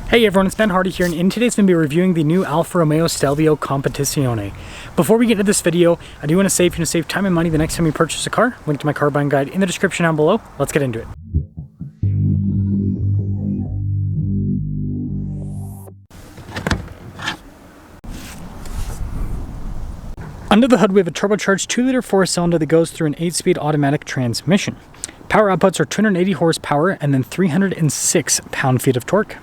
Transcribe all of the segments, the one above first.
Hey everyone, it's Ben Hardy here, and in today's going to be reviewing the new Alfa Romeo Stelvio Competizione. Before we get into this video, I do want to say if you want to save time and money the next time you purchase a car, link to my car buying guide in the description down below. Let's get into it. Under the hood, we have a turbocharged 2-liter 4-cylinder that goes through an 8-speed automatic transmission. Power outputs are 280 horsepower and then 306 pound-feet of torque.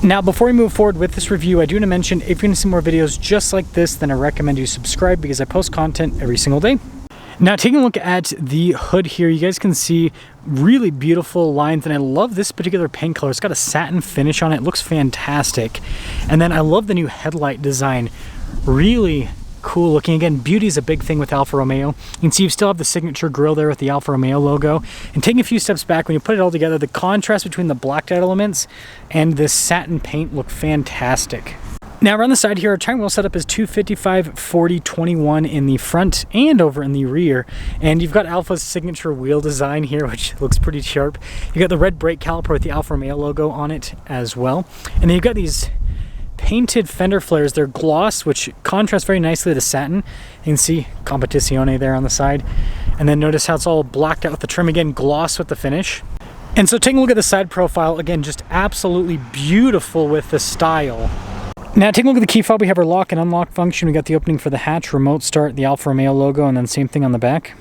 Now, before we move forward with this review, I do want to mention if you want to see more videos just like this, then I recommend you subscribe because I post content every single day. Now, taking a look at the hood here, you guys can see really beautiful lines, and I love this particular paint color. It's got a satin finish on it. It looks fantastic. And then I love the new headlight design. Really cool looking. Again, beauty is a big thing with Alfa Romeo. You can see you still have the signature grille there with the Alfa Romeo logo. And taking a few steps back, when you put it all together, the contrast between the blacked out elements and this satin paint look fantastic. Now around the side here, our tire wheel setup is 255/40/21 in the front and over in the rear. And you've got Alfa's signature wheel design here, which looks pretty sharp. You got the red brake caliper with the Alfa Romeo logo on it as well. And then you've got these painted fender flares. They're gloss, which contrast very nicely to the satin. You can see Competizione there on the side. And then notice how it's all blacked out with the trim. Again, gloss with the finish. And so taking a look at the side profile, again, just absolutely beautiful with the style. Now taking a look at the key fob, we have our lock and unlock function. We got the opening for the hatch, remote start, the Alfa Romeo logo, and then same thing on the back.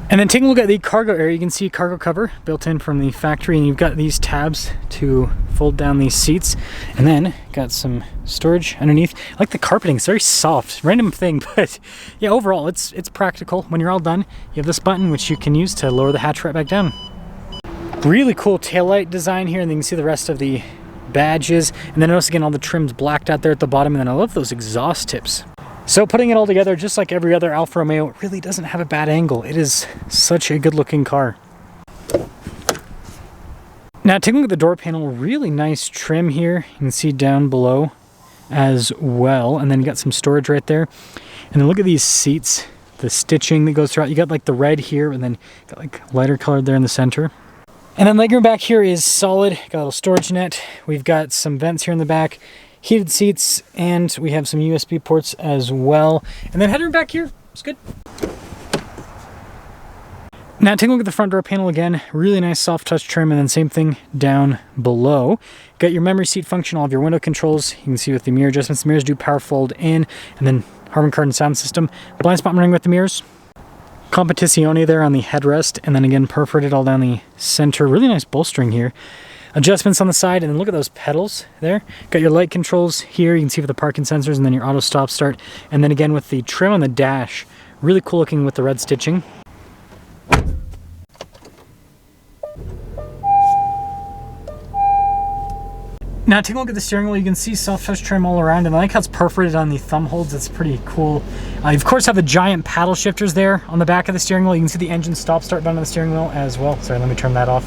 And then taking a look at the cargo area, you can see cargo cover built in from the factory, and you've got these tabs to fold down these seats. And then got some storage underneath. I like the carpeting, it's very soft, random thing, but yeah, overall it's practical. When you're all done, you have this button which you can use to lower the hatch right back down. Really cool taillight design here, and then you can see the rest of the badges. And then notice again all the trims blacked out there at the bottom, and then I love those exhaust tips. So putting it all together, just like every other Alfa Romeo, it really doesn't have a bad angle. It is such a good looking car. Now taking a look at the door panel, really nice trim here. You can see down below as well. And then you got some storage right there. And then look at these seats, the stitching that goes throughout. You got like the red here, and then got like lighter colored there in the center. And then legroom back here is solid. Got a little storage net. We've got some vents here in the back. Heated seats, and we have some USB ports as well. And then headroom back here, it's good. Now taking a look at the front door panel again, really nice soft touch trim, and then same thing down below. Got your memory seat function, all of your window controls. You can see with the mirror adjustments, the mirrors do power fold in, and then Harman Kardon sound system. Blind spot monitoring with the mirrors. Competizione there on the headrest, and then again perforated all down the center. Really nice bolstering here. Adjustments on the side, and then look at those pedals there. Got your light controls here, you can see with the parking sensors, and then your auto stop start. And then again with the trim on the dash, really cool looking with the red stitching. Now taking a look at the steering wheel, you can see soft touch trim all around, and I like how it's perforated on the thumb holds. It's pretty cool. You of course have the giant paddle shifters there on the back of the steering wheel. You can see the engine stop start button on the steering wheel as well. Sorry, let me turn that off.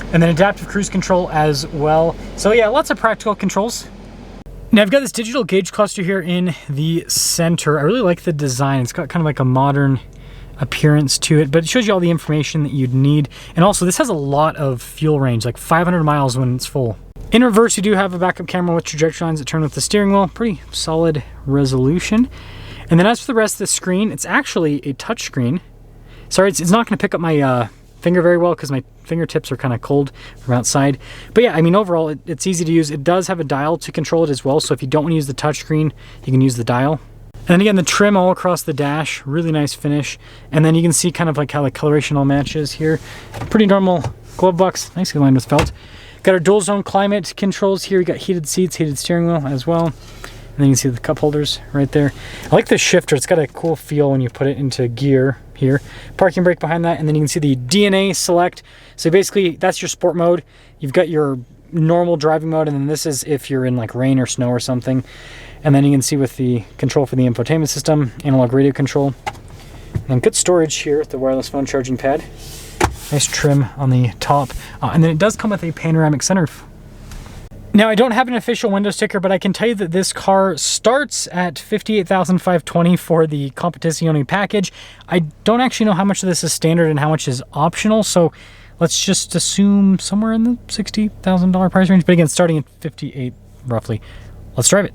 And then adaptive cruise control as well. So yeah, lots of practical controls. Now I've got this digital gauge cluster here in the center. I really like the design. It's got kind of like a modern appearance to it, but it shows you all the information that you'd need. And also this has a lot of fuel range, like 500 miles when it's full. In reverse, you do have a backup camera with trajectory lines that turn with the steering wheel. Pretty solid resolution. And then as for the rest of the screen, it's actually a touch screen. Sorry, it's not going to pick up my finger very well because my fingertips are kind of cold from outside. But yeah, I mean, overall, it's easy to use. It does have a dial to control it as well. So if you don't want to use the touchscreen, you can use the dial. And then again, the trim all across the dash, really nice finish. And then you can see kind of like how the coloration all matches here. Pretty normal glove box, nicely lined with felt. Got our dual zone climate controls here. We got heated seats, heated steering wheel as well. And then you can see the cup holders right there. I like the shifter. It's got a cool feel when you put it into gear here. Parking brake behind that, and then you can see the DNA select. So basically, that's your sport mode. You've got your normal driving mode, and then this is if you're in like rain or snow or something. And then you can see with the control for the infotainment system, analog radio control. And then good storage here with the wireless phone charging pad. Nice trim on the top. And then it does come with a panoramic sunroof. Now, I don't have an official window sticker, but I can tell you that this car starts at $58,520 for the Competizione package. I don't actually know how much of this is standard and how much is optional, so let's just assume somewhere in the $60,000 price range. But again, starting at 58 roughly. Let's drive it.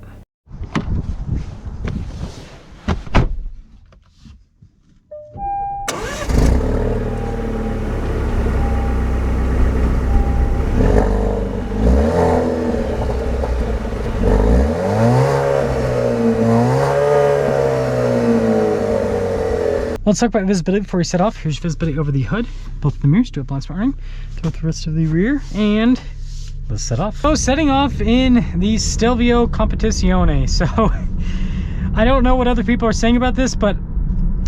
Let's talk about visibility before we set off. Here's visibility over the hood, both of the mirrors, do a blind spot running, throughout the rest of the rear, and let's set off. So setting off in the Stelvio Competizione. So I don't know what other people are saying about this, but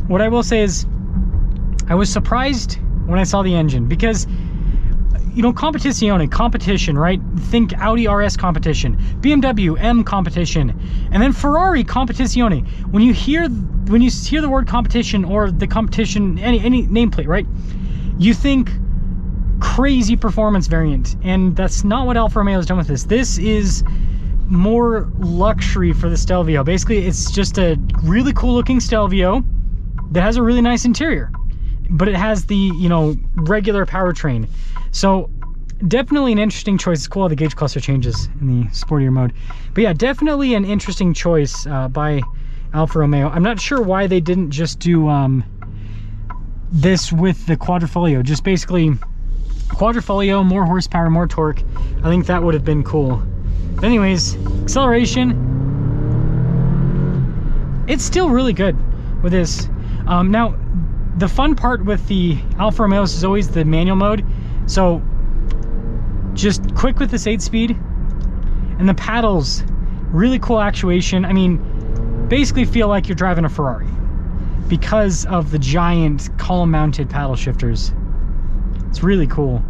what I will say is I was surprised when I saw the engine because, you know, Competizione, competition, right? Think Audi RS competition, BMW M competition, and then Ferrari Competizione. When you hear the word competition or the competition, any nameplate, right? You think crazy performance variant, and that's not what Alfa Romeo has done with this. This is more luxury for the Stelvio. Basically, it's just a really cool looking Stelvio that has a really nice interior, but it has the, you know, regular powertrain. So definitely an interesting choice. It's cool how the gauge cluster changes in the sportier mode. But yeah, definitely an interesting choice by Alfa Romeo. I'm not sure why they didn't just do this with the Quadrifoglio. Just basically Quadrifoglio, more horsepower, more torque. I think that would have been cool. But anyways, acceleration, it's still really good with this. Now, the fun part with the Alfa Romeos is always the manual mode. So just quick with this 8-speed, and the paddles, really cool actuation. I mean, basically feel like you're driving a Ferrari because of the giant column mounted paddle shifters. It's really cool.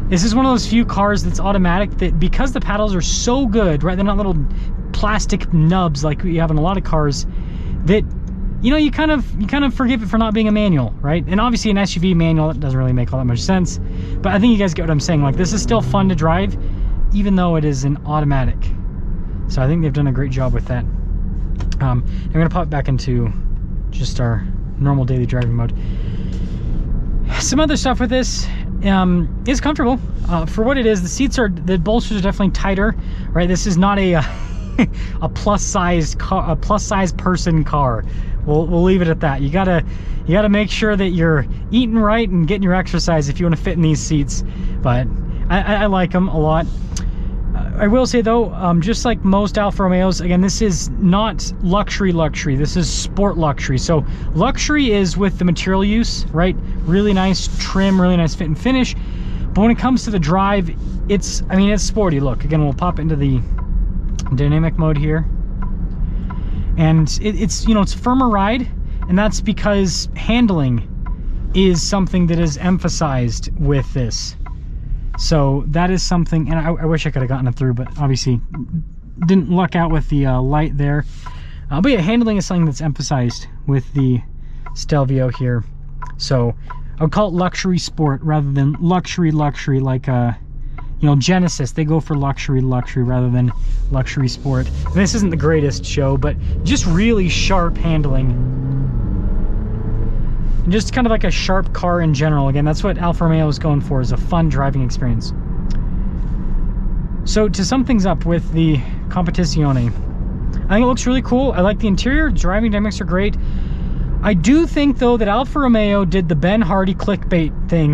This is one of those few cars that's automatic that, because the paddles are so good, right? They're not little plastic nubs like you have in a lot of cars, that, you know, you kind of forgive it for not being a manual, right? And obviously an SUV manual, it doesn't really make all that much sense. But I think you guys get what I'm saying. Like, this is still fun to drive, even though it is an automatic. So I think they've done a great job with that. I'm gonna pop back into just our normal daily driving mode. Some other stuff with this is comfortable for what it is. The seats are, the bolsters are definitely tighter, right? This is not a a plus size person car. We'll leave it at that. You gotta make sure that you're eating right and getting your exercise if you want to fit in these seats. But I like them a lot. I will say though, just like most Alfa Romeos, again, this is not luxury. This is sport luxury. So luxury is with the material use, right? Really nice trim, really nice fit and finish. But when it comes to the drive, it's sporty. Look, again, we'll pop into the dynamic mode here, and it's, you know, it's firmer ride, and that's because handling is something that is emphasized with this. So that is something, and I wish I could have gotten it through, but obviously didn't luck out with the light there. But yeah, handling is something that's emphasized with the Stelvio here. So I would call it luxury sport rather than luxury like you know, Genesis. They go for luxury rather than luxury sport. And this isn't the greatest show, but just really sharp handling. Just kind of like a sharp car in general. Again, that's what Alfa Romeo is going for, is a fun driving experience. So to sum things up with the Competizione, I think it looks really cool. I like the interior. Driving dynamics are great. I do think though that Alfa Romeo did the Ben Hardy clickbait thing.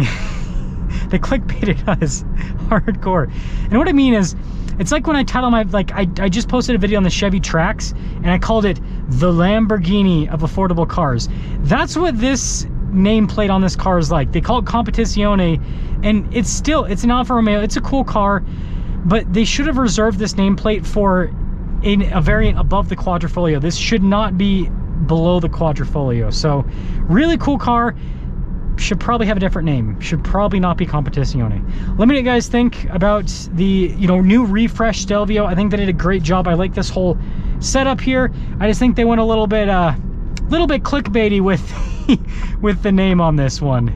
They clickbaited us hardcore. And what I mean is, it's like when I title my, like, I just posted a video on the Chevy Trax, and I called it the Lamborghini of affordable cars. That's what this nameplate on this car is like. They call it Competizione, and it's an Alfa Romeo. It's a cool car, but they should have reserved this nameplate for a variant above the Quadrifoglio. This should not be below the Quadrifoglio. So really cool car. Should probably have a different name. Should probably not be Competizione. Let me know what you guys think about the, you know, new refresh Stelvio. I think they did a great job. I like this whole setup here. I just think they went a little bit clickbaity with with the name on this one.